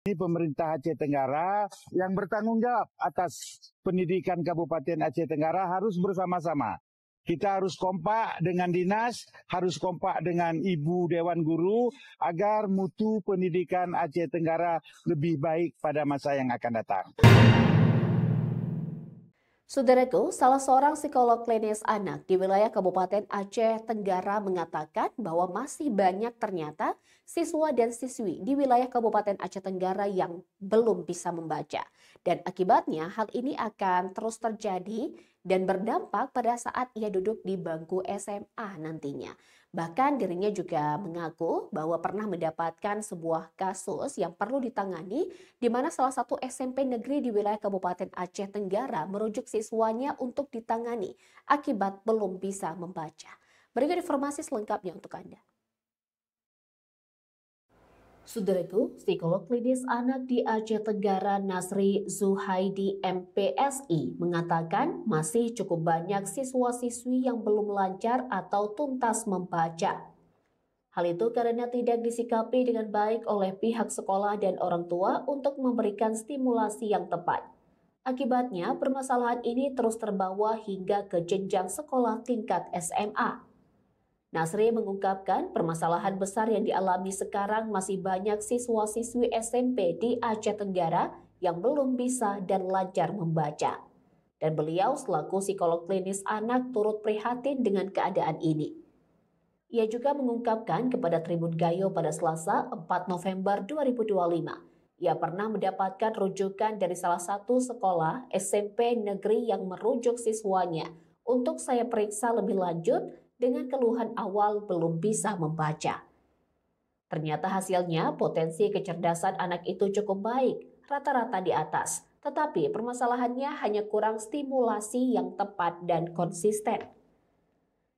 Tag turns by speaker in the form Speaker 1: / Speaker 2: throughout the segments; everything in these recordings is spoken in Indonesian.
Speaker 1: Ini pemerintah Aceh Tenggara yang bertanggung jawab atas pendidikan Kabupaten Aceh Tenggara harus bersama-sama. Kita harus kompak dengan dinas, harus kompak dengan Ibu Dewan Guru agar mutu pendidikan Aceh Tenggara lebih baik pada masa yang akan datang.
Speaker 2: Saudaraku, salah seorang psikolog klinis anak di wilayah Kabupaten Aceh Tenggara mengatakan bahwa masih banyak ternyata siswa dan siswi di wilayah Kabupaten Aceh Tenggara yang belum bisa membaca. Dan akibatnya hal ini akan terus terjadi dan berdampak pada saat ia duduk di bangku SMA nantinya. Bahkan dirinya juga mengaku bahwa pernah mendapatkan sebuah kasus yang perlu ditangani di mana salah satu SMP negeri di wilayah Kabupaten Aceh Tenggara merujuk siswanya untuk ditangani akibat belum bisa membaca. Berikut informasi selengkapnya untuk Anda. Saudaraku, psikolog klinis anak di Aceh Tenggara Nasri Zuhaidi MPSI mengatakan masih cukup banyak siswa-siswi yang belum lancar atau tuntas membaca. Hal itu karena tidak disikapi dengan baik oleh pihak sekolah dan orang tua untuk memberikan stimulasi yang tepat. Akibatnya, permasalahan ini terus terbawa hingga ke jenjang sekolah tingkat SMA. Nasri mengungkapkan permasalahan besar yang dialami sekarang masih banyak siswa-siswi SMP di Aceh Tenggara yang belum bisa dan lancar membaca. Dan beliau selaku psikolog klinis anak turut prihatin dengan keadaan ini. Ia juga mengungkapkan kepada Tribun Gayo pada Selasa 4 November 2025. Ia pernah mendapatkan rujukan dari salah satu sekolah SMP negeri yang merujuk siswanya untuk saya periksa lebih lanjut dengan keluhan awal belum bisa membaca. Ternyata hasilnya potensi kecerdasan anak itu cukup baik, rata-rata di atas. Tetapi permasalahannya hanya kurang stimulasi yang tepat dan konsisten.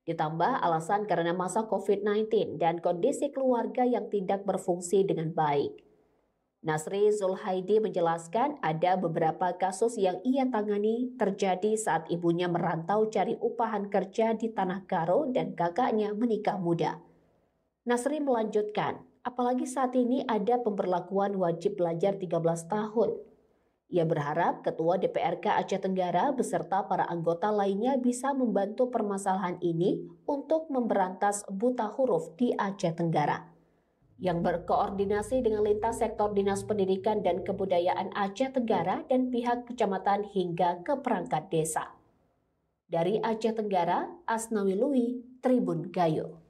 Speaker 2: Ditambah alasan karena masa COVID-19 dan kondisi keluarga yang tidak berfungsi dengan baik. Nasri Zulhaidi menjelaskan ada beberapa kasus yang ia tangani terjadi saat ibunya merantau cari upahan kerja di Tanah Karo dan kakaknya menikah muda. Nasri melanjutkan, apalagi saat ini ada pemberlakuan wajib belajar 13 tahun. Ia berharap Ketua DPRK Aceh Tenggara beserta para anggota lainnya bisa membantu permasalahan ini untuk memberantas buta huruf di Aceh Tenggara. Yang berkoordinasi dengan lintas sektor Dinas Pendidikan dan Kebudayaan Aceh Tenggara dan pihak kecamatan hingga ke perangkat desa. Dari Aceh Tenggara, Asnawi Lui, Tribun Gayo.